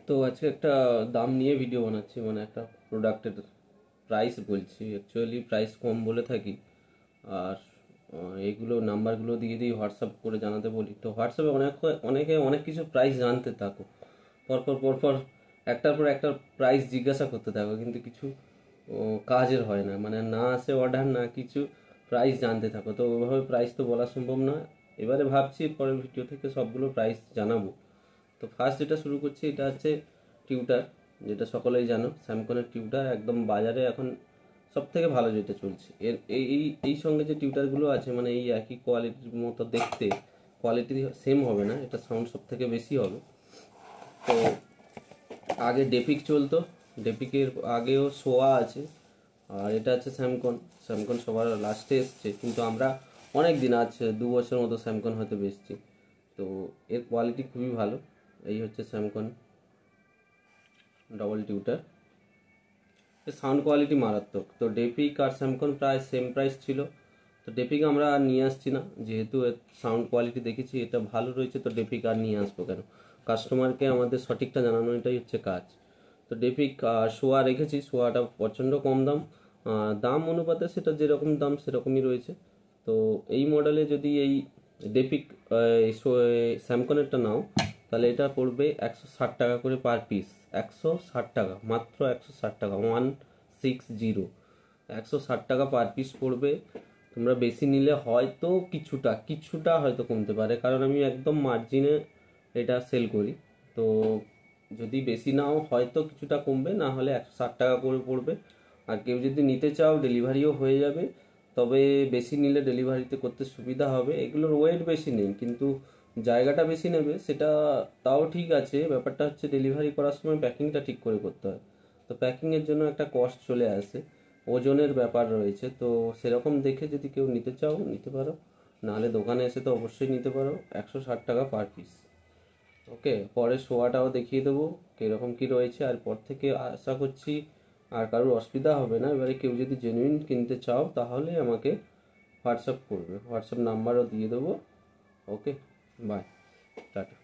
তো আজকে একটা দাম নিয়ে ভিডিও বানাচ্ছি, মানে একটা প্রোডাক্টের প্রাইস বলছি। অ্যাকচুয়ালি প্রাইস কম বলে থাকি, আর এইগুলো নাম্বারগুলো দিয়ে দিই, হোয়াটসঅ্যাপ করে জানাতে বলি। তো হোয়াটসঅ্যাপে অনেকে অনেক কিছু প্রাইস জানতে থাকো, পরপর একটার পর একটা প্রাইস জিজ্ঞাসা করতে থাকো, কিন্তু কিছু কাজের হয় না, মানে না আসে অর্ডার, না কিছু, প্রাইস জানতে থাকো। তো ওইভাবে প্রাইস তো বলা সম্ভব না। এবারে ভাবছি পরের ভিডিও থেকে সবগুলো প্রাইস জানাবো। তো ফার্স্ট যেটা শুরু করছি, এটা হচ্ছে টিউটার, যেটা সকলেই জানো, স্যামসংয়ের টিউটার একদম বাজারে এখন সব থেকে ভালো যেটা চলছে। এর এই এই এই সঙ্গে যে টিউটারগুলো আছে, মানে এই একই কোয়ালিটির মতো দেখতে, কোয়ালিটি সেম হবে না, এটা সাউন্ড সব থেকে বেশি হবে। তো আগে ডেপিক চলতো, ডেপিকের আগেও সোয়া আছে, আর এটা হচ্ছে স্যামসং সবার লাস্টে এসছে, কিন্তু আমরা অনেক দিন আছে 2 বছর মতো স্যামসং হয়তো বেচছি। তো এর কোয়ালিটি খুবই ভালো। এই হচ্ছে স্যামসং ডবল টিউটার, এর সাউন্ড কোয়ালিটি মারাত্মক। তো ডেপিক আর স্যামসং প্রায় সেম প্রাইস ছিল, তো ডেপিক আমরা আর নিয়ে আসছি না, যেহেতু এর সাউন্ড কোয়ালিটি দেখেছি এটা ভালো রয়েছে, তো ডেপিক আর নিয়ে আসবো কেন, কাস্টমারকে আমাদের সঠিকটা জানানো, এটাই হচ্ছে কাজ। তো ডেপিক শোয়া রেখেছি, শোয়াটা প্রচণ্ড কম দাম, দাম অনুপাতে সেটা যেরকম দাম সেরকমই রয়েছে। তো এই মডেলে যদি এই ডেপিক স্যামসংয়েরটা নাও, তাহলে এটা পড়বে 160 টাকা করে পার পিস। 160 টাকা, মাত্র 160 টাকা, 160, 160 টাকা পার পিস পড়বে। তোমরা বেশি নিলে হয়তো কিছুটা হয়তো কমতে পারে, কারণ আমি একদম মার্জিনে এটা সেল করি। তো যদি বেশি নাও হয়তো কিছুটা কমবে, না হলে 160 টাকা করে পড়বে। আর কেউ যদি নিতে চাও ডেলিভারিও হয়ে যাবে, তবে বেশি নিলে ডেলিভারিতে করতে সুবিধা হবে। এগুলোর ওয়েট বেশি নেই, কিন্তু জায়গাটা বেশি নেবে, সেটা তাও ঠিক আছে। ব্যাপারটা হচ্ছে ডেলিভারি করার সময় প্যাকিংটা ঠিক করে করতে হয়, তো প্যাকিংয়ের জন্য একটা কস্ট চলে আসে, ওজনের ব্যাপার রয়েছে। তো সেরকম দেখে যদি কেউ নিতে চাও নিতে পারো, নাহলে দোকানে এসে তো অবশ্যই নিতে পারো। 160 টাকা পার পিস। ওকে, পরে শোয়াটাও দেখিয়ে দেবো কীরকম কী রয়েছে, আর পর থেকে আশা করছি আর কারোর অসুবিধা হবে না। এবারে কেউ যদি জেনুইন কিনতে চাও তাহলে আমাকে হোয়াটসঅ্যাপ করবে, হোয়াটসঅ্যাপ নাম্বারও দিয়ে দেবো। ওকে, বাই, টাটা।